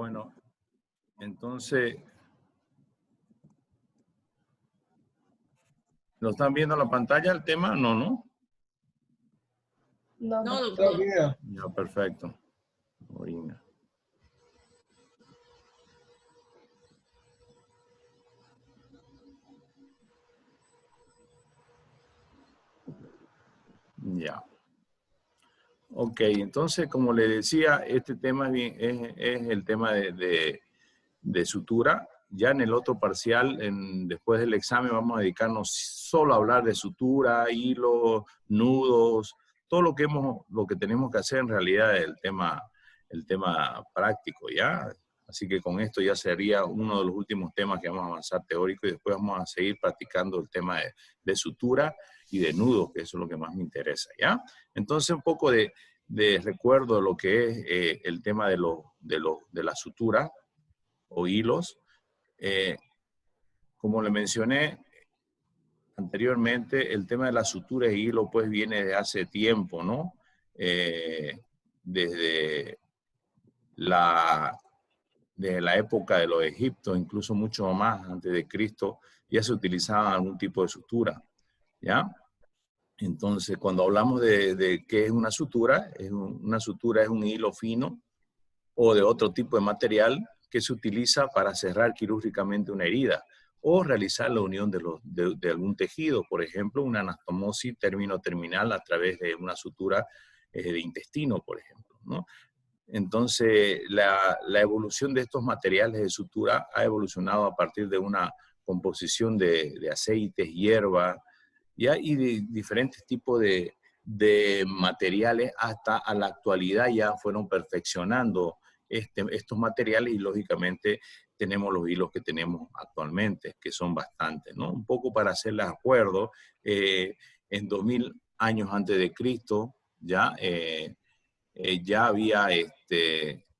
Bueno, entonces, ¿lo están viendo en la pantalla el tema? No, ¿no? No, No, doctor. Ya, perfecto. Orina. Ya. Ok, entonces, como le decía, este tema es el tema de sutura. Ya en el otro parcial, después del examen, vamos a dedicarnos solo a hablar de sutura, hilos, nudos, todo lo que tenemos que hacer en realidad es el tema práctico, ¿ya? Así que con esto ya sería uno de los últimos temas que vamos a avanzar teórico y después vamos a seguir practicando el tema de sutura y de nudos, que eso es lo que más me interesa, ¿ya? Entonces, un poco de recuerdo de lo que es el tema de la sutura o hilos. Como le mencioné anteriormente, el tema de la sutura y hilo pues viene de hace tiempo, ¿no? Desde la época de los egipcios, incluso mucho más antes de Cristo, ya se utilizaba algún tipo de sutura, ¿ya? Entonces, cuando hablamos de qué es una sutura es un hilo fino o de otro tipo de material que se utiliza para cerrar quirúrgicamente una herida o realizar la unión de algún tejido, por ejemplo, una anastomosis término-terminal a través de una sutura de intestino, por ejemplo, ¿no? Entonces, la evolución de estos materiales de sutura ha evolucionado a partir de una composición de aceites, hierbas, ¿ya? Y de diferentes tipos de materiales hasta a la actualidad ya fueron perfeccionando estos materiales y lógicamente tenemos los hilos que tenemos actualmente, que son bastantes, ¿no? Un poco para hacerles acuerdo, en 2000 años antes de Cristo ya había,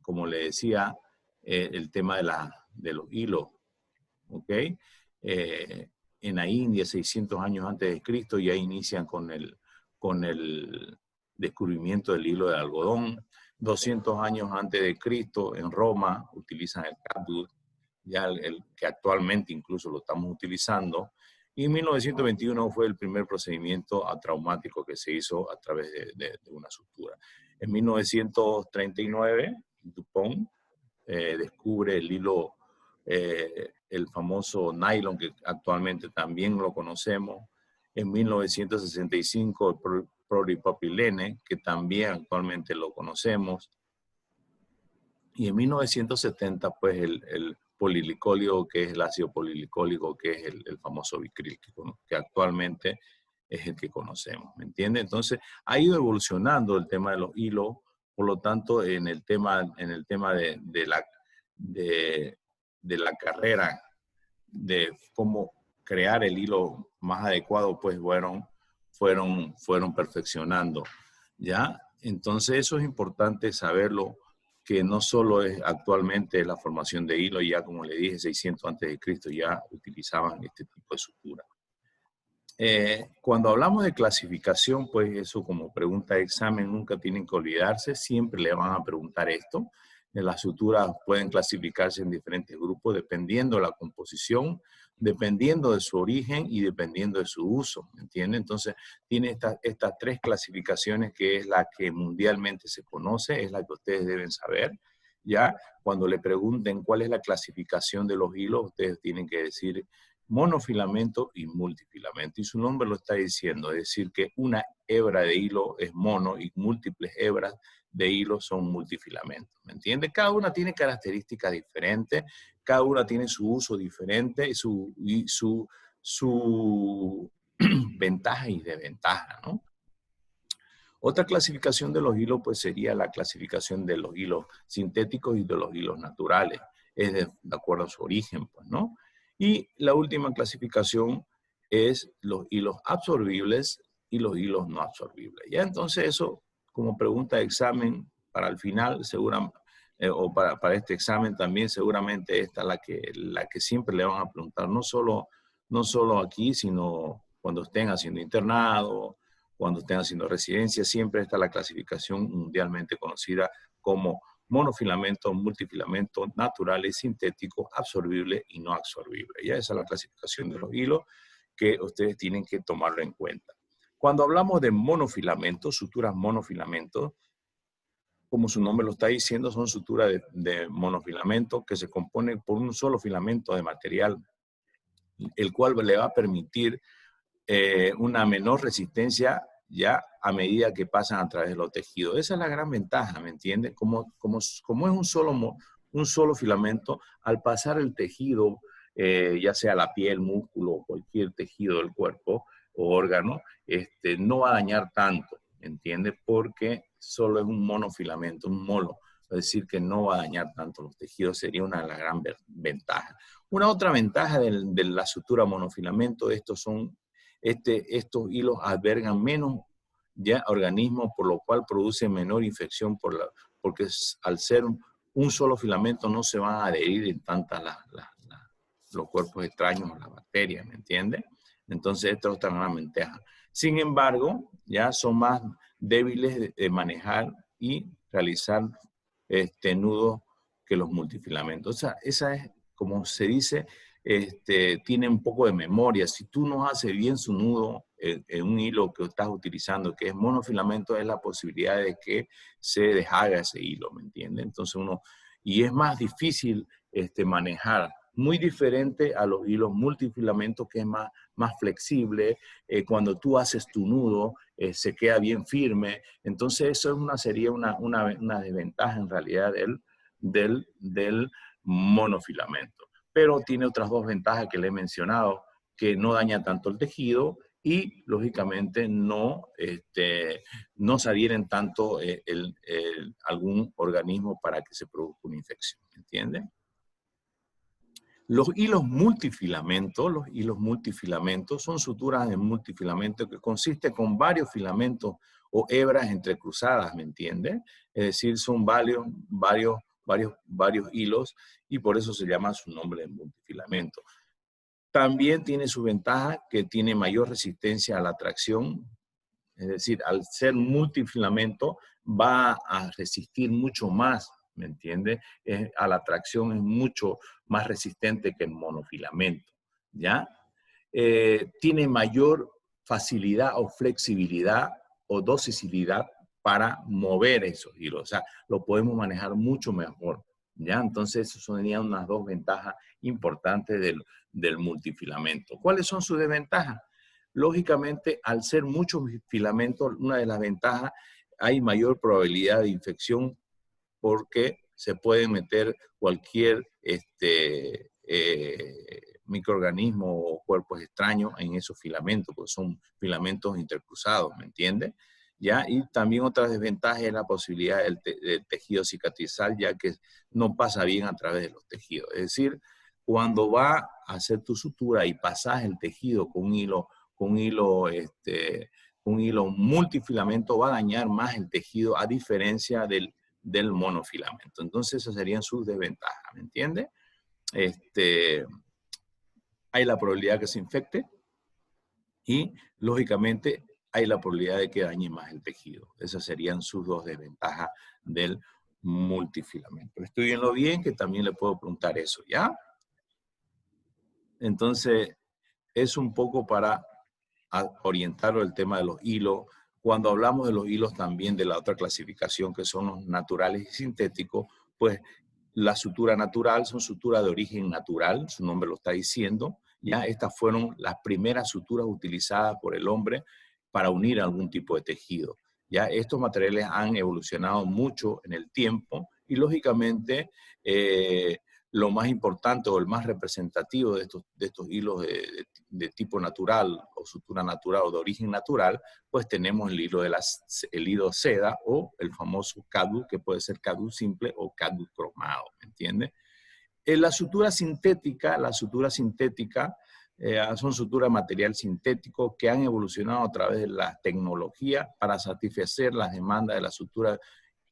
como le decía, el tema de los hilos, ¿ok? En la India, 600 años antes de Cristo, ya inician con el descubrimiento del hilo de algodón. 200 años antes de Cristo, en Roma, utilizan el catgut, ya el que actualmente incluso lo estamos utilizando. Y en 1921 fue el primer procedimiento traumático que se hizo a través de una sutura. En 1939, Dupont descubre el hilo, el famoso nylon, que actualmente también lo conocemos. En 1965, el polipropilene, que también actualmente lo conocemos. Y en 1970, pues el polilicólico, que es el ácido polilicólico, que es el famoso bicrílico, ¿no? Que actualmente es el que conocemos, ¿me entiende? Entonces, ha ido evolucionando el tema de los hilos, por lo tanto, en el tema de la carrera, de cómo crear el hilo más adecuado, pues fueron perfeccionando, ¿ya? Entonces, eso es importante saberlo, que no solo es actualmente la formación de hilo, ya como le dije, 600 antes de Cristo ya utilizaban este tipo de sutura. Cuando hablamos de clasificación, pues eso como pregunta de examen nunca tienen que olvidarse, siempre le van a preguntar esto. Las suturas pueden clasificarse en diferentes grupos dependiendo de la composición, dependiendo de su origen y dependiendo de su uso, ¿me entiende? Entonces tiene estas tres clasificaciones, que es la que mundialmente se conoce, es la que ustedes deben saber. Ya cuando le pregunten cuál es la clasificación de los hilos, ustedes tienen que decir monofilamento y multifilamento. Y su nombre lo está diciendo, es decir, que una hebra de hilo es mono y múltiples hebras de hilo son multifilamentos. ¿Me entiende? Cada una tiene características diferentes, cada una tiene su uso diferente y su ventaja y desventaja, ¿no? Otra clasificación de los hilos pues sería la clasificación de los hilos sintéticos y de los hilos naturales, es de acuerdo a su origen, pues, ¿no? Y la última clasificación es los hilos absorbibles y los hilos no absorbibles. Ya entonces eso, como pregunta de examen para el final, seguramente, o para este examen también, seguramente esta es la que siempre le van a preguntar, no solo aquí, sino cuando estén haciendo internado, cuando estén haciendo residencia, siempre está la clasificación mundialmente conocida como monofilamentos, multifilamentos, naturales, sintéticos, absorbibles y no absorbibles. Ya esa es la clasificación de los hilos que ustedes tienen que tomarlo en cuenta. Cuando hablamos de monofilamentos, suturas monofilamentos, como su nombre lo está diciendo, son suturas de monofilamento que se componen por un solo filamento de material, el cual le va a permitir una menor resistencia ya a medida que pasan a través de los tejidos. Esa es la gran ventaja, ¿me entiendes? Como es un solo filamento, al pasar el tejido, ya sea la piel, músculo o cualquier tejido del cuerpo o órgano, no va a dañar tanto, ¿me entiendes? Porque solo es un monofilamento, un molo. Es decir, que no va a dañar tanto los tejidos, sería una de las grandes ventajas. Una otra ventaja de la sutura monofilamento, estos hilos albergan menos ya organismos, por lo cual produce menor infección, porque al ser un solo filamento no se van a adherir en tantas los cuerpos extraños o las bacterias, ¿me entiendes? Entonces, esto es otra gran ventaja. Sin embargo, ya son más débiles de manejar y realizar nudos que los multifilamentos. O sea, esa es, como se dice, tiene un poco de memoria. Si tú no haces bien su nudo en un hilo que estás utilizando, que es monofilamento, es la posibilidad de que se deshaga ese hilo, ¿me entiendes? Entonces y es más difícil manejar, muy diferente a los hilos multifilamentos, que es más flexible. Cuando tú haces tu nudo, se queda bien firme. Entonces eso sería una desventaja en realidad del monofilamento. Pero tiene otras dos ventajas que le he mencionado, que no daña tanto el tejido y, lógicamente, no se adhieren tanto algún organismo para que se produzca una infección, ¿entiendes? Los hilos multifilamentos son suturas de multifilamento que consiste con varios filamentos o hebras entrecruzadas, ¿me entiendes? Es decir, son varios hilos y por eso se llama su nombre de multifilamento. También tiene su ventaja que tiene mayor resistencia a la tracción, es decir, al ser multifilamento va a resistir mucho más, ¿me entiendes? A la tracción es mucho más resistente que el monofilamento, ¿ya? Tiene mayor facilidad o flexibilidad o dosicidad para mover esos hilos, o sea, lo podemos manejar mucho mejor, ¿ya? Entonces, esas serían unas dos ventajas importantes del multifilamento. ¿Cuáles son sus desventajas? Lógicamente, al ser muchos filamentos, una de las ventajas, hay mayor probabilidad de infección porque se puede meter cualquier microorganismo o cuerpos extraños en esos filamentos, porque son filamentos intercruzados, ¿me entiendes? ¿Ya? Y también otra desventaja es la posibilidad del tejido cicatrizal, ya que no pasa bien a través de los tejidos. Es decir, cuando va a hacer tu sutura y pasas el tejido con un hilo multifilamento, va a dañar más el tejido a diferencia del monofilamento. Entonces, esas serían sus desventajas, ¿me entiende? Hay la probabilidad que se infecte y, lógicamente, hay la probabilidad de que dañe más el tejido. Esas serían sus dos desventajas del multifilamento. Estudíenlo bien, que también le puedo preguntar eso, ¿ya? Entonces, es un poco para orientarlo el tema de los hilos. Cuando hablamos de los hilos también de la otra clasificación, que son los naturales y sintéticos, pues la sutura natural son suturas de origen natural, su nombre lo está diciendo. Ya estas fueron las primeras suturas utilizadas por el hombre para unir algún tipo de tejido. Ya estos materiales han evolucionado mucho en el tiempo y, lógicamente, lo más importante o el más representativo de estos hilos de tipo natural o sutura natural o de origen natural, pues tenemos el hilo seda o el famoso cadu, que puede ser cadu simple o cadu cromado, ¿me entiendes? La sutura sintética son suturas de material sintético que han evolucionado a través de la tecnología para satisfacer las demandas de la sutura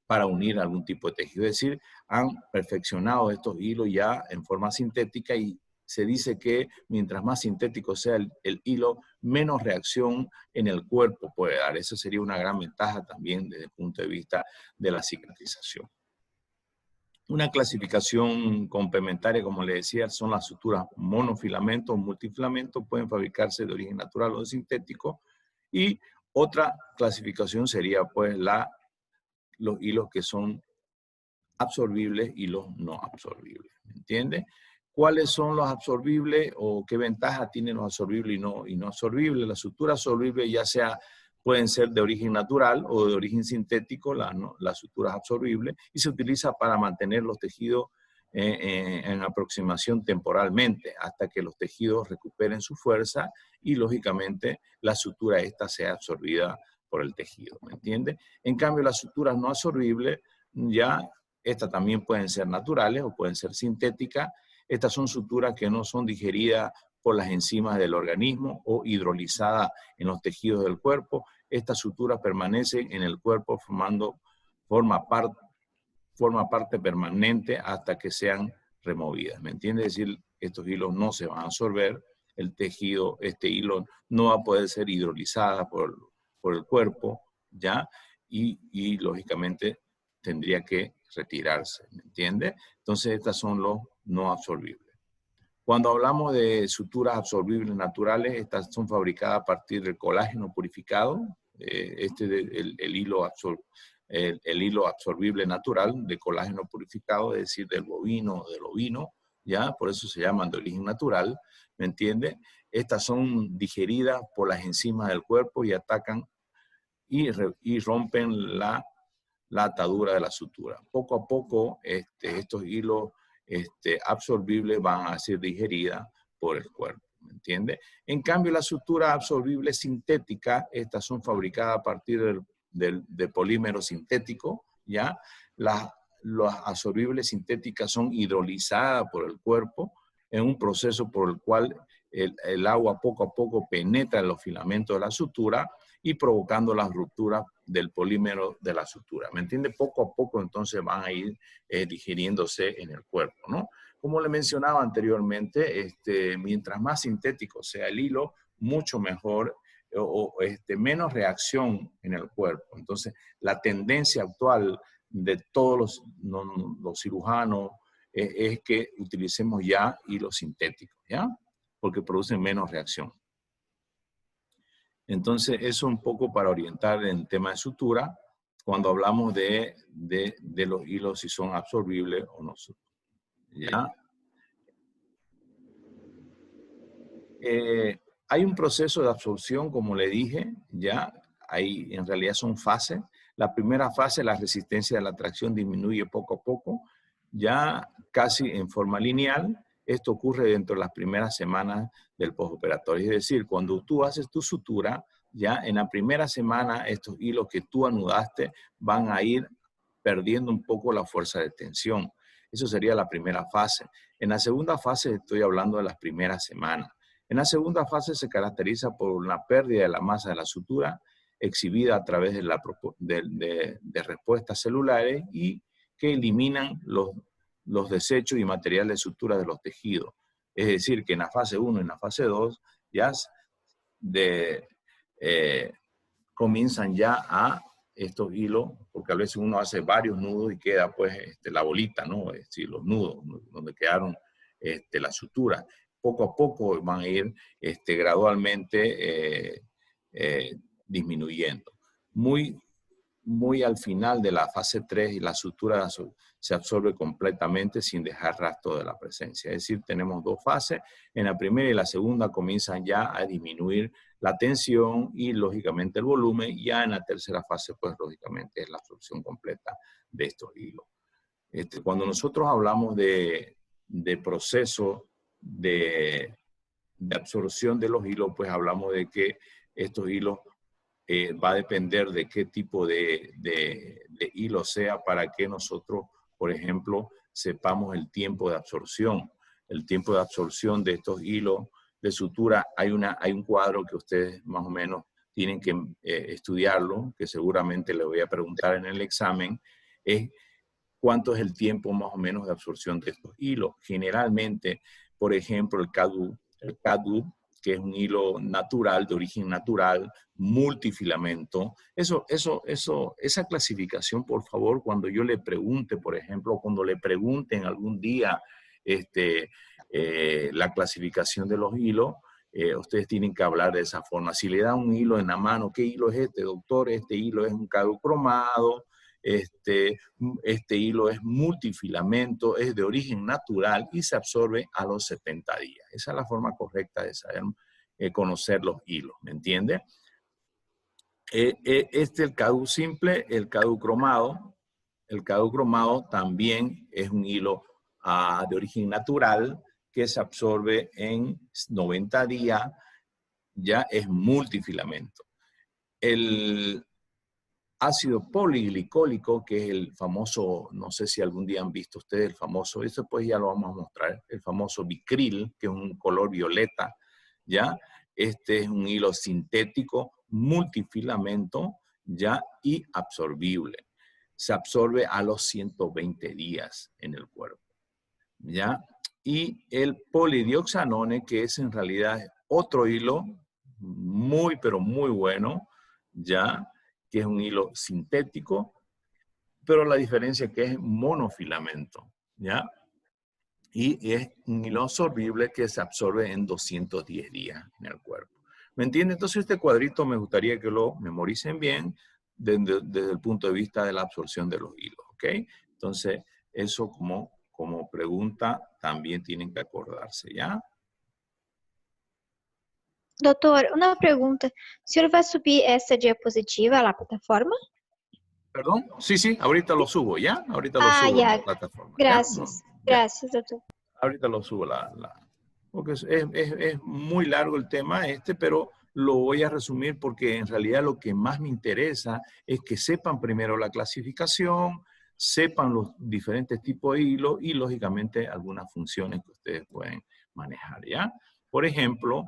para unir algún tipo de tejido. Es decir, han perfeccionado estos hilos ya en forma sintética y se dice que mientras más sintético sea el hilo, menos reacción en el cuerpo puede dar. Esa sería una gran ventaja también desde el punto de vista de la cicatrización. Una clasificación complementaria, como le decía, son las suturas monofilamento o multifilamento, pueden fabricarse de origen natural o de sintético. Y otra clasificación sería pues los hilos que son absorbibles y los no absorbibles, ¿me entiende? ¿Cuáles son los absorbibles o qué ventaja tienen los absorbibles y no absorbibles? Las suturas absorbibles ya sea pueden ser de origen natural o de origen sintético, las suturas absorbibles, y se utiliza para mantener los tejidos en aproximación temporalmente hasta que los tejidos recuperen su fuerza y lógicamente la sutura esta sea absorbida por el tejido, ¿me entiende? En cambio, las suturas no absorbibles ya estas también pueden ser naturales o pueden ser sintéticas. Estas son suturas que no son digeridas por las enzimas del organismo o hidrolizadas en los tejidos del cuerpo. Estas suturas permanecen en el cuerpo forma parte permanente hasta que sean removidas. ¿Me entiende? Es decir, estos hilos no se van a absorber, el tejido, este hilo no va a poder ser hidrolizada por el cuerpo, ¿ya? Y lógicamente tendría que retirarse, ¿me entiende? Entonces, estas son los no absorbibles. Cuando hablamos de suturas absorbibles naturales, estas son fabricadas a partir del colágeno purificado, el hilo absorbible natural de colágeno purificado, es decir, del bovino o del ovino, ¿ya? Por eso se llaman de origen natural, ¿me entiende? Estas son digeridas por las enzimas del cuerpo y atacan y rompen la atadura de la sutura. Poco a poco, estos hilos absorbibles van a ser digeridas por el cuerpo, ¿me entiende? En cambio, las suturas absorbibles sintéticas, estas son fabricadas a partir de polímero sintético, ¿ya? Las absorbibles sintéticas son hidrolizadas por el cuerpo en un proceso por el cual el agua poco a poco penetra en los filamentos de la sutura y provocando las rupturas del polímero de la sutura. ¿Me entiende? Poco a poco entonces van a ir digiriéndose en el cuerpo, ¿no? Como le mencionaba anteriormente, mientras más sintético sea el hilo, mucho mejor menos reacción en el cuerpo. Entonces, la tendencia actual de todos los cirujanos es que utilicemos ya hilos sintéticos, ¿ya? Porque producen menos reacción. Entonces, eso un poco para orientar en tema de sutura, cuando hablamos de los hilos, si son absorbibles o no. ¿Ya? Hay un proceso de absorción, como le dije, ya, hay, en realidad son fases. La primera fase, la resistencia de la tracción disminuye poco a poco, ya casi en forma lineal. Esto ocurre dentro de las primeras semanas del postoperatorio. Es decir, cuando tú haces tu sutura, ya en la primera semana estos hilos que tú anudaste van a ir perdiendo un poco la fuerza de tensión. Eso sería la primera fase. En la segunda fase estoy hablando de las primeras semanas. En la segunda fase se caracteriza por una pérdida de la masa de la sutura exhibida a través de respuestas celulares y que eliminan los desechos y material de sutura de los tejidos. Es decir, que en la fase 1 y en la fase 2 ya comienzan ya a estos hilos, porque a veces uno hace varios nudos y queda pues la bolita, ¿no? Es decir, los nudos, donde quedaron la sutura. Poco a poco van a ir gradualmente disminuyendo. Muy al final de la fase 3 y la sutura se absorbe completamente sin dejar rastro de la presencia. Es decir, tenemos dos fases. En la primera y la segunda comienzan ya a disminuir la tensión y lógicamente el volumen. Ya en la tercera fase, pues lógicamente es la absorción completa de estos hilos. Cuando nosotros hablamos de proceso de absorción de los hilos, pues hablamos de que estos hilos va a depender de qué tipo de hilo sea para que nosotros, por ejemplo, sepamos el tiempo de absorción. El tiempo de absorción de estos hilos de sutura, hay un cuadro que ustedes más o menos tienen que estudiarlo, que seguramente le voy a preguntar en el examen, es cuánto es el tiempo más o menos de absorción de estos hilos. Generalmente, por ejemplo, el CADU que es un hilo natural, de origen natural, multifilamento. Esa clasificación, por favor, cuando yo le pregunte, por ejemplo, cuando le pregunten algún día la clasificación de los hilos, ustedes tienen que hablar de esa forma. Si le dan un hilo en la mano, ¿qué hilo es este, doctor? Este hilo es un caducromado, este hilo es multifilamento, es de origen natural y se absorbe a los 70 días. Esa es la forma correcta de saber conocer los hilos, ¿me entiende? El cadu simple, el caducromado también es un hilo de origen natural que se absorbe en 90 días, ya es multifilamento. El ácido poliglicólico, que es el famoso, no sé si algún día han visto ustedes el famoso, eso pues ya lo vamos a mostrar, el famoso Bicril, que es un color violeta, ¿ya? Este es un hilo sintético, multifilamento, ¿ya? Y absorbible. Se absorbe a los 120 días en el cuerpo, ¿ya? Y el polidioxanone, que es en realidad otro hilo muy, pero muy bueno, ¿ya? Que es un hilo sintético, pero la diferencia es que es monofilamento, ¿ya? Y es un hilo absorbible que se absorbe en 210 días en el cuerpo. ¿Me entienden? Entonces este cuadrito me gustaría que lo memoricen bien desde el punto de vista de la absorción de los hilos, ¿ok? Entonces, eso como pregunta también tienen que acordarse, ¿ya? Doutor, uma pergunta. O senhor vai subir essa diapositiva à plataforma? ¿Perdón? Sí, ahorita lo subo, ¿ya? Ahorita lo subo a Ya. la plataforma, ¿ya? No, Gracias. ya. Gracias, doutor. Ahorita lo subo porque es muy largo el tema pero lo voy a resumir porque en realidad lo que más me interesa es que sepan primero la clasificación, sepan los diferentes tipos de hilos y lógicamente algunas funciones que ustedes pueden manejar, ¿ya? Por ejemplo,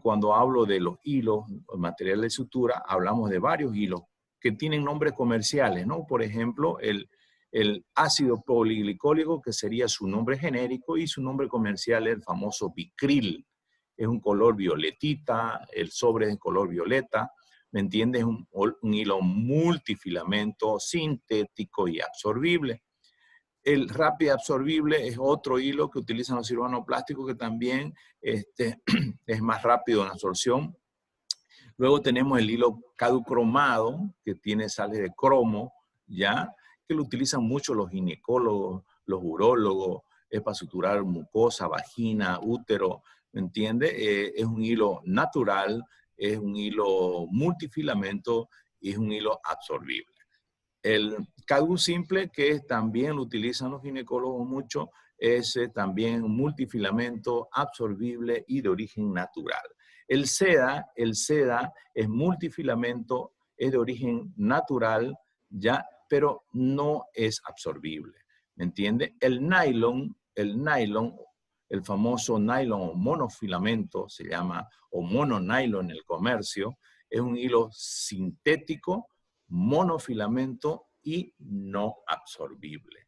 cuando hablo de los hilos, materiales de sutura, hablamos de varios hilos que tienen nombres comerciales, ¿no? Por ejemplo, el ácido poliglicólico, que sería su nombre genérico, y su nombre comercial es el famoso Bicril. Es un color violetita, el sobre es de color violeta, ¿me entiendes? Un hilo multifilamento, sintético y absorbible. El rápido absorbible es otro hilo que utilizan los cirujanos plásticos que también es más rápido en absorción. Luego tenemos el hilo caducromado, que tiene sales de cromo, ¿ya? Que lo utilizan mucho los ginecólogos, los urólogos, es para suturar mucosa, vagina, útero, ¿me entiende? Es un hilo natural, es un hilo multifilamento y es un hilo absorbible. El cadu simple, que también lo utilizan los ginecólogos mucho, es también multifilamento, absorbible y de origen natural. El seda es multifilamento, es de origen natural, ya, pero no es absorbible. ¿Me entiende? El nylon, el famoso nylon o monofilamento, se llama, o mononylon en el comercio, es un hilo sintético, monofilamento y no absorbible.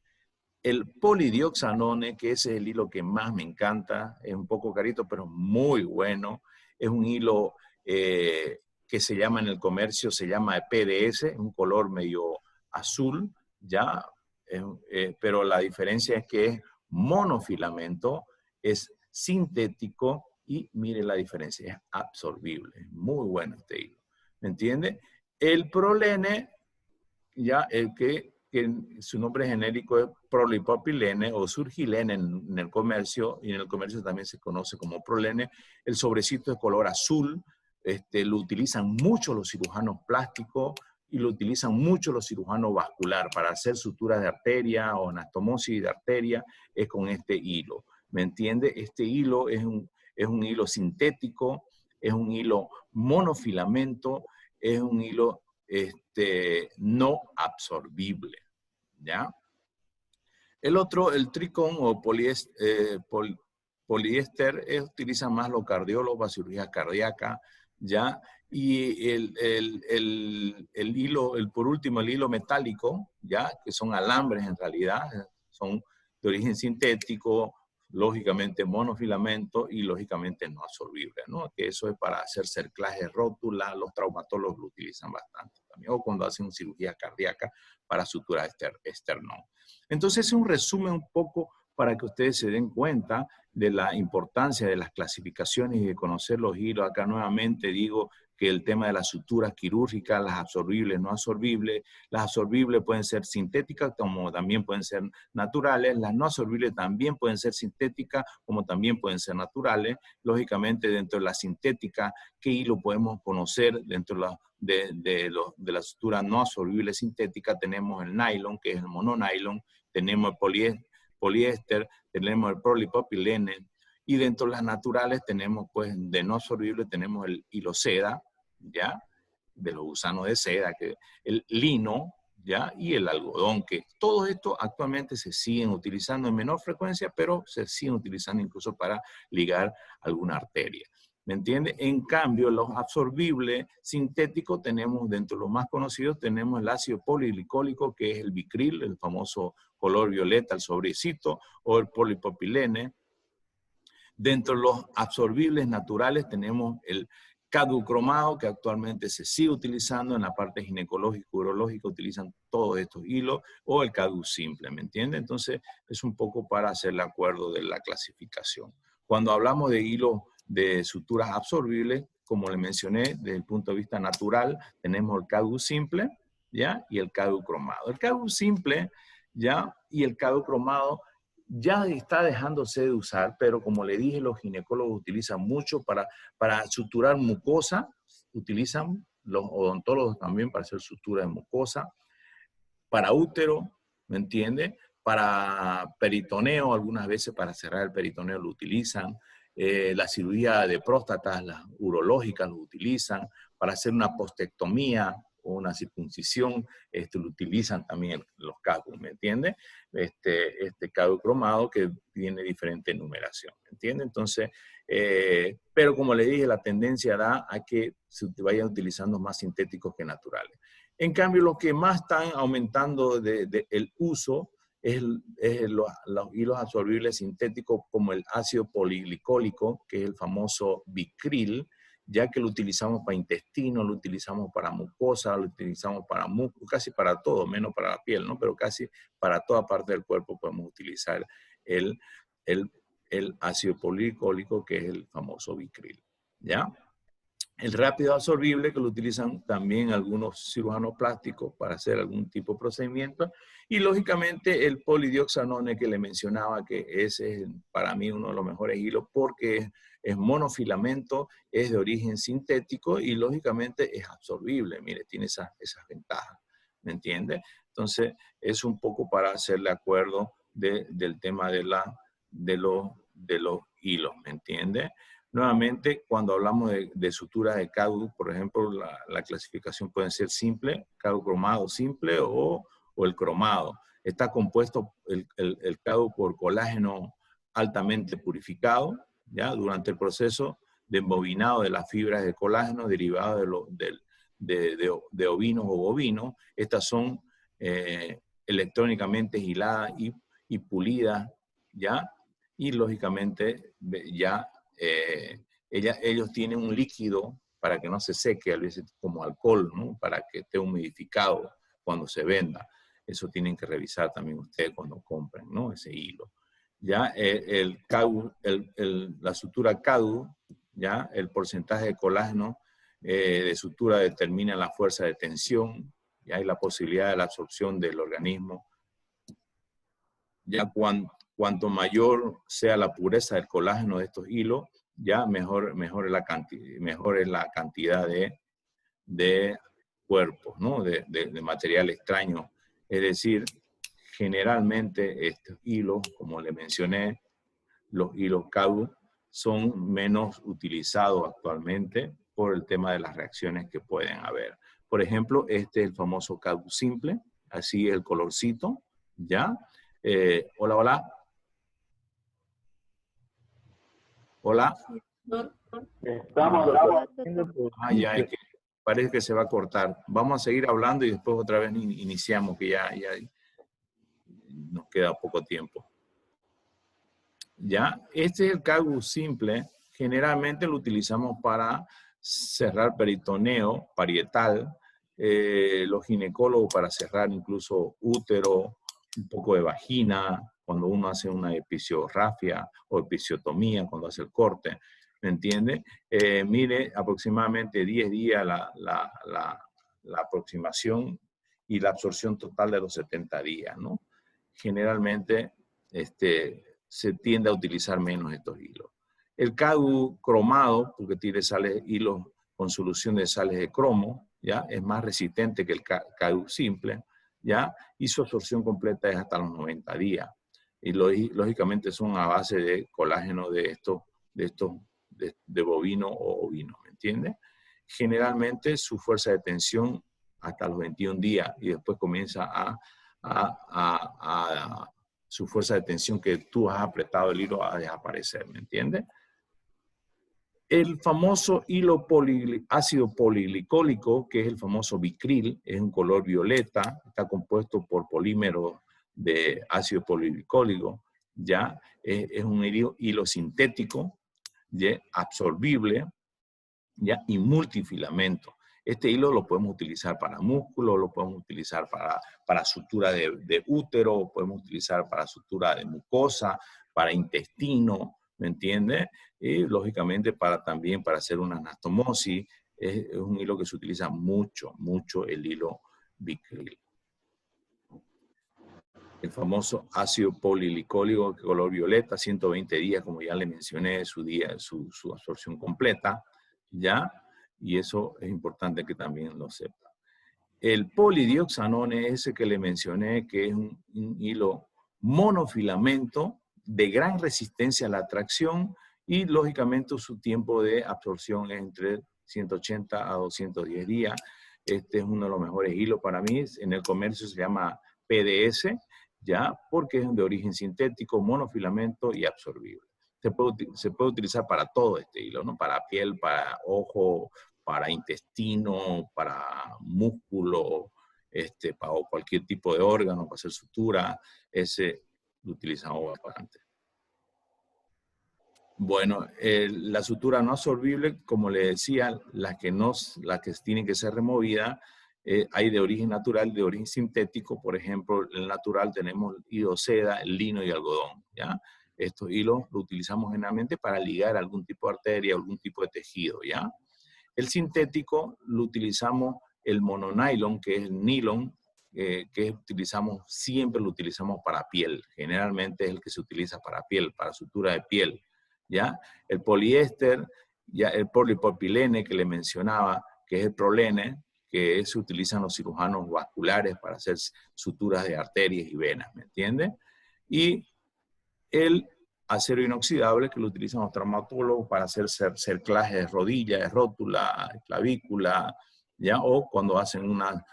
El polidioxanone, que ese es el hilo que más me encanta, es un poco carito, pero muy bueno. Es un hilo que se llama en el comercio, se llama PDS, un color medio azul, ya, pero la diferencia es que es monofilamento, es sintético y mire la diferencia, es absorbible. Muy bueno este hilo, ¿me entiende? El prolene, ya, que su nombre genérico es prolipropilene o surgilene en el comercio, y en el comercio también se conoce como prolene. El sobrecito de color azul, lo utilizan mucho los cirujanos plásticos y lo utilizan mucho los cirujanos vascular para hacer suturas de arteria o anastomosis de arteria, es con este hilo. ¿Me entiende? Este hilo es un hilo sintético, es un hilo monofilamento, es un hilo no absorbible, ¿ya? El otro, el tricón o poliéster, utiliza más los cardiólogos para cirugía cardíaca, ¿ya? Y el hilo, por último, el hilo metálico, ¿ya? Que son alambres en realidad, son de origen sintético, lógicamente monofilamento y lógicamente no absorbible, ¿no? Que eso es para hacer cerclaje rótula, los traumatólogos lo utilizan bastante también, o cuando hacen cirugía cardíaca para sutura esternón. Entonces es un resumen un poco para que ustedes se den cuenta de la importancia de las clasificaciones y de conocer los hilos. Acá nuevamente digo que el tema de las suturas quirúrgicas, las absorbibles, no absorbibles, las absorbibles pueden ser sintéticas como también pueden ser naturales, las no absorbibles también pueden ser sintéticas como también pueden ser naturales. Lógicamente dentro de la sintética, ¿qué hilo podemos conocer? Dentro de la sutura no absorbible sintética tenemos el nylon, que es el mononylon, tenemos el poliéster, tenemos el polipropilene, y dentro de las naturales tenemos, pues, de no absorbible tenemos el hilo seda, ¿ya? De los gusanos de seda, el lino, ¿ya? Y el algodón, que todo esto actualmente se siguen utilizando en menor frecuencia, pero se siguen utilizando incluso para ligar alguna arteria. ¿Me entiende? En cambio, los absorbibles sintéticos tenemos, dentro de los más conocidos, tenemos el ácido polglicólico, que es el Vicryl, el famoso color violeta, el sobrecito, o el polipropilene. Dentro de los absorbibles naturales tenemos el caducromado, que actualmente se sigue utilizando en la parte ginecológica y urológica, utilizan todos estos hilos, o el cadu simple, ¿me entiende? Entonces, es un poco para hacer el acuerdo de la clasificación. Cuando hablamos de hilos de suturas absorbibles, como le mencioné, desde el punto de vista natural, tenemos el cadu simple, ¿ya? Y el cadu cromado. El cadu simple, ¿ya? Y el cadu cromado ya está dejándose de usar, pero como le dije, los ginecólogos utilizan mucho para suturar mucosa, utilizan los odontólogos también para hacer sutura de mucosa, para útero, ¿me entiende? Para peritoneo, algunas veces para cerrar el peritoneo lo utilizan, la cirugía de próstata, las urológicas lo utilizan, para hacer una postectomía o una circuncisión, lo utilizan también los CADU, ¿me entiende? Este CADU cromado que tiene diferente numeración, ¿me entiende? Entonces, pero como le dije, la tendencia da a que se vayan utilizando más sintéticos que naturales. En cambio, lo que más están aumentando el uso es los hilos absorbibles sintéticos como el ácido poliglicólico, que es el famoso Vicryl, ya que lo utilizamos para intestino, lo utilizamos para mucosa, lo utilizamos para músculo, casi para todo, menos para la piel, ¿no? Pero casi para toda parte del cuerpo podemos utilizar el ácido poliglicólico, que es el famoso Vicryl, ¿ya? El rápido absorbible, que lo utilizan también algunos cirujanos plásticos para hacer algún tipo de procedimiento. Y lógicamente el polidioxanone que le mencionaba, que ese es para mí uno de los mejores hilos porque es monofilamento, es de origen sintético y lógicamente es absorbible. Mire, tiene esas ventajas, ¿me entiende? Entonces es un poco para hacerle acuerdo del tema de los hilos, ¿me entiende? Nuevamente, cuando hablamos de suturas de CADU, por ejemplo, la clasificación puede ser simple, CADU cromado simple o el cromado. Está compuesto el CADU por colágeno altamente purificado, ¿ya? Durante el proceso de embobinado de las fibras de colágeno derivadas de ovinos o bovinos. Estas son electrónicamente giladas y pulidas, ¿ya? Y lógicamente ya ellos tienen un líquido para que no se seque, a veces como alcohol, ¿no? Para que esté humidificado cuando se venda. Eso tienen que revisar también ustedes cuando compren, ¿no? Ese hilo. Ya la sutura CADU, ya el porcentaje de colágeno de sutura determina la fuerza de tensión, ya hay la posibilidad de la absorción del organismo. Ya cuanto mayor sea la pureza del colágeno de estos hilos, ya mejor es la cantidad de cuerpos, ¿no? de material extraño. Es decir, generalmente estos hilos, como le mencioné, los hilos CADU son menos utilizados actualmente por el tema de las reacciones que pueden haber. Por ejemplo, este es el famoso CADU simple, así el colorcito, ¿ya? Hola, hola. Hola. Estamos Ya, es que parece que se va a cortar. Vamos a seguir hablando y después otra vez iniciamos, que ya nos queda poco tiempo. ¿Ya? Este es el CAGU simple. Generalmente lo utilizamos para cerrar peritoneo parietal, los ginecólogos para cerrar incluso útero, un poco de vagina, cuando uno hace una episiorrafia o episiotomía, cuando hace el corte, ¿me entiende? Mire, aproximadamente 10 días la aproximación y la absorción total de los 70 días, ¿no? Generalmente, se tiende a utilizar menos estos hilos. El CAGU cromado, porque tiene hilos con solución de sales de cromo, ¿ya? Es más resistente que el CAGU simple, ¿ya? Y su absorción completa es hasta los 90 días. Y lógicamente son a base de colágeno de bovino o ovino, ¿me entiende? Generalmente su fuerza de tensión hasta los 21 días y después comienza su fuerza de tensión que tú has apretado el hilo a desaparecer, ¿me entiendes? El famoso ácido poliglicólico, que es el famoso Vicryl, es un color violeta, está compuesto por polímeros de ácido poliglicólico, ¿ya? Es un hilo sintético, ¿ya? Absorbible, ¿ya? Y multifilamento. Este hilo lo podemos utilizar para músculo, lo podemos utilizar para sutura de útero, podemos utilizar para sutura de mucosa, para intestino, ¿me entiende? Y lógicamente también para hacer una anastomosis. Es un hilo que se utiliza mucho, mucho el hilo Vicryl. El famoso ácido poliglicólico de color violeta, 120 días, como ya le mencioné, su absorción completa, ¿ya? Y eso es importante que también lo sepa. El polidioxanone es ese que le mencioné, que es un hilo monofilamento de gran resistencia a la atracción y lógicamente su tiempo de absorción es entre 180 a 210 días. Este es uno de los mejores hilos para mí. En el comercio se llama PDS, ¿ya? Porque es de origen sintético, monofilamento y absorbible. Se puede utilizar para todo este hilo, ¿no? Para piel, para ojo, para intestino, para músculo, para cualquier tipo de órgano, para hacer sutura. Ese lo utilizamos bastante. Bueno, la sutura no absorbible, como le decía, las que tienen que ser removidas, hay de origen natural, de origen sintético. Por ejemplo, el natural tenemos hilo seda, el lino y algodón, ¿ya? Estos hilos los utilizamos generalmente para ligar algún tipo de arteria, algún tipo de tejido, ¿ya? El sintético lo utilizamos el mononylon, que es el nylon, siempre lo utilizamos para piel. Generalmente es el que se utiliza para piel, para sutura de piel, ¿ya? El poliéster, ya el polipropilene que le mencionaba, que es el prolene, que se utilizan los cirujanos vasculares para hacer suturas de arterias y venas, ¿me entiendes? Y el acero inoxidable, que lo utilizan los traumatólogos para hacer cerclaje de rodilla, de rótula, de clavícula, ¿ya? O cuando hacen una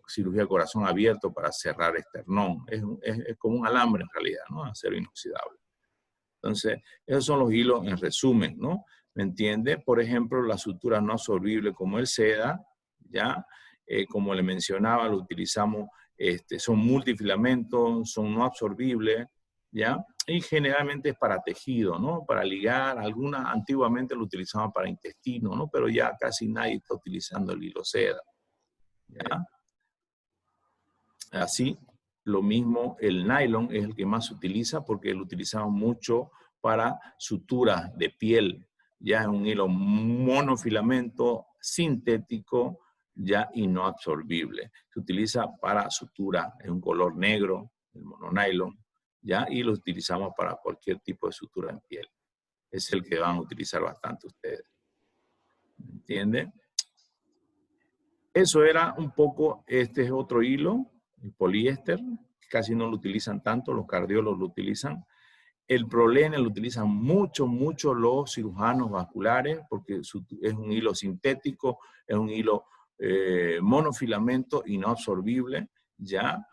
cirugía de corazón abierto para cerrar esternón. Es como un alambre en realidad, ¿no? Acero inoxidable. Entonces, esos son los hilos en resumen, ¿no? ¿Me entiende? Por ejemplo, la sutura no absorbible como el seda, ¿ya? Como le mencionaba, lo utilizamos, son multifilamentos, son no absorbibles, ¿ya? Y generalmente es para tejido, ¿no? Para ligar, antiguamente lo utilizaban para intestino, ¿no? Pero ya casi nadie está utilizando el hilo seda, ¿ya? Así, lo mismo, el nylon es el que más se utiliza porque lo utilizamos mucho para suturas de piel. Ya es un hilo monofilamento sintético, ya, y no absorbible. Se utiliza para sutura, es un color negro, el mononylon, ya, y lo utilizamos para cualquier tipo de sutura en piel. Es el que van a utilizar bastante ustedes. ¿Me entienden? Eso era un poco, este es otro hilo, el poliéster, casi no lo utilizan tanto, los cardiólogos lo utilizan. El prolene lo utilizan mucho, mucho los cirujanos vasculares, porque es un hilo sintético, es un hilo monofilamento y no absorbible, ya.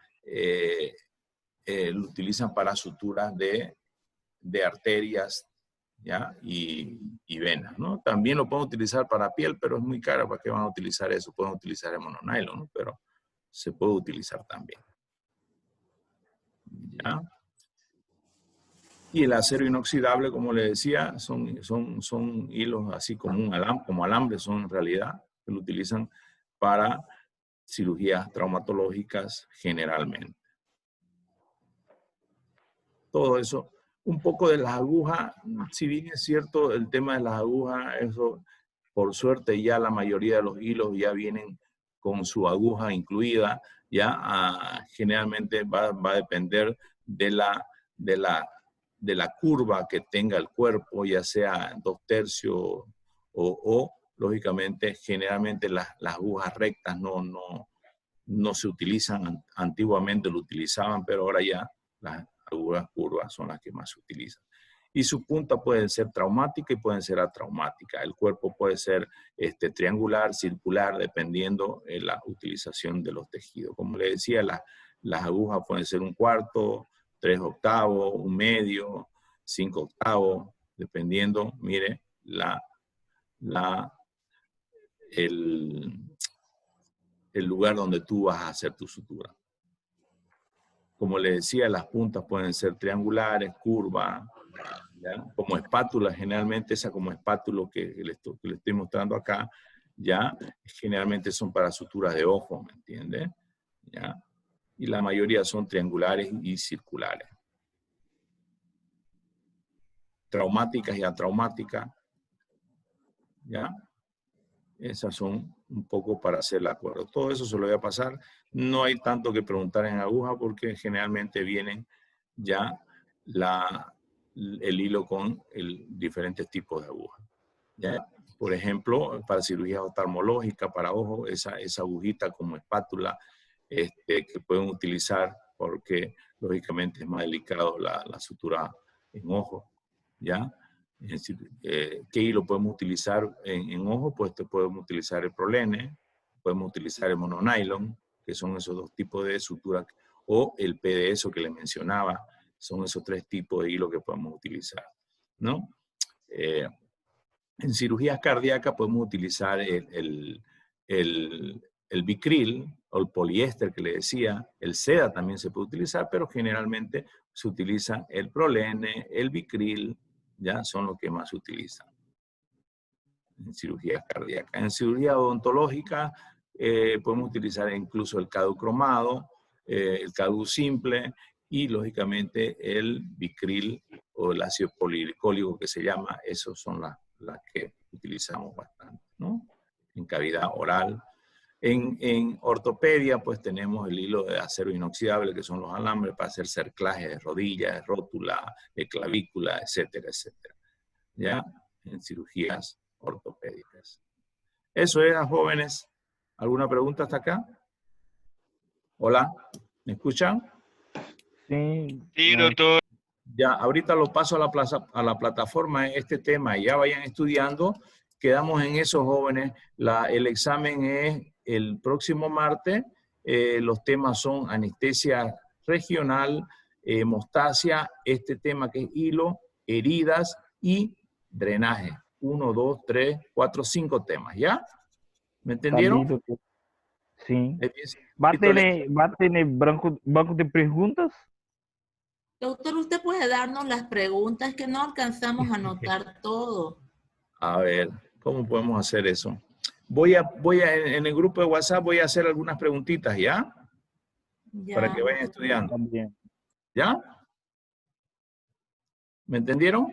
Lo utilizan para suturas de arterias, ¿ya? Y venas, ¿no? También lo pueden utilizar para piel, pero es muy caro. ¿Para qué van a utilizar eso? Pueden utilizar el mononylon, ¿no? Pero se puede utilizar también, ¿ya? Y el acero inoxidable, como le decía, son hilos así como alambre, son en realidad, que lo utilizan para cirugías traumatológicas generalmente. Todo eso. Un poco de las agujas, si bien es cierto el tema de las agujas, eso por suerte ya la mayoría de los hilos ya vienen con su aguja incluida, ya generalmente va a depender de la curva que tenga el cuerpo, ya sea 2/3 o lógicamente, generalmente las agujas rectas no se utilizan, antiguamente lo utilizaban, pero ahora ya las agujas curvas son las que más se utilizan. Y su punta puede ser traumática y pueden ser atraumática. El cuerpo puede ser triangular, circular, dependiendo de la utilización de los tejidos. Como le decía, las agujas pueden ser 1/4, 3/8, 1/2, 5/8, dependiendo, mire, el lugar donde tú vas a hacer tu sutura. Como le decía, las puntas pueden ser triangulares, curvas, ¿ya? Como espátula, generalmente esa como espátula que le estoy mostrando acá, ya generalmente son para suturas de ojo, ¿me entiende? ¿Ya? Y la mayoría son triangulares y circulares. Traumáticas y atraumáticas, ¿ya? Esas son un poco para hacer el acuerdo. Todo eso se lo voy a pasar. No hay tanto que preguntar en aguja porque generalmente vienen ya el hilo con diferentes tipos de agujas. ¿Ya? Por ejemplo, para cirugía oftalmológica, para ojos, esa agujita como espátula que pueden utilizar porque lógicamente es más delicado la sutura en ojo. ¿Ya? Es decir, ¿qué hilo podemos utilizar en ojo? Pues podemos utilizar el prolene, podemos utilizar el mononylon, que son esos dos tipos de sutura, o el PDS que les mencionaba, son esos 3 tipos de hilo que podemos utilizar, ¿no? En cirugías cardíacas podemos utilizar el bicril o el poliéster que le decía, el seda también se puede utilizar, pero generalmente se utiliza el prolene, el bicril, ya son los que más se utilizan en cirugía cardíaca. En cirugía odontológica podemos utilizar incluso el CADU cromado, el CADU simple y lógicamente el bicril o el ácido poliricólico que se llama, esos son las que utilizamos bastante, ¿no? En cavidad oral. En ortopedia, pues tenemos el hilo de acero inoxidable, que son los alambres para hacer cerclajes de rodillas, de rótula, de clavícula, etcétera, etcétera. ¿Ya? En cirugías ortopédicas. Eso era, jóvenes. ¿Alguna pregunta hasta acá? Hola, ¿me escuchan? Sí. Sí, doctor. Ya, ahorita lo paso a la plataforma este tema. Ya vayan estudiando. Quedamos en eso, jóvenes. El examen es el próximo martes. Los temas son anestesia regional, hemostasia, este tema que es hilo, heridas y drenaje. 1, 2, 3, 4, 5 temas, ¿ya? ¿Me entendieron? Sí. ¿Va a tener banco de preguntas? Doctor, usted puede darnos las preguntas que no alcanzamos a anotar todo. A ver, ¿cómo podemos hacer eso? En el grupo de WhatsApp voy a hacer algunas preguntitas, ¿ya? Para que vayan estudiando. También. ¿Ya? ¿Me entendieron?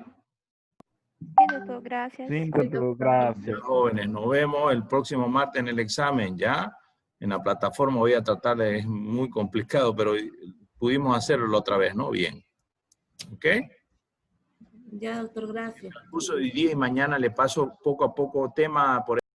Sí, doctor, gracias. Sí, doctor, gracias. Ya, jóvenes, nos vemos el próximo martes en el examen, ¿ya? En la plataforma voy a tratar es muy complicado, pero pudimos hacerlo la otra vez, ¿no? Bien. ¿Ok? Ya, doctor, gracias. El curso de hoy día y mañana le paso poco a poco tema por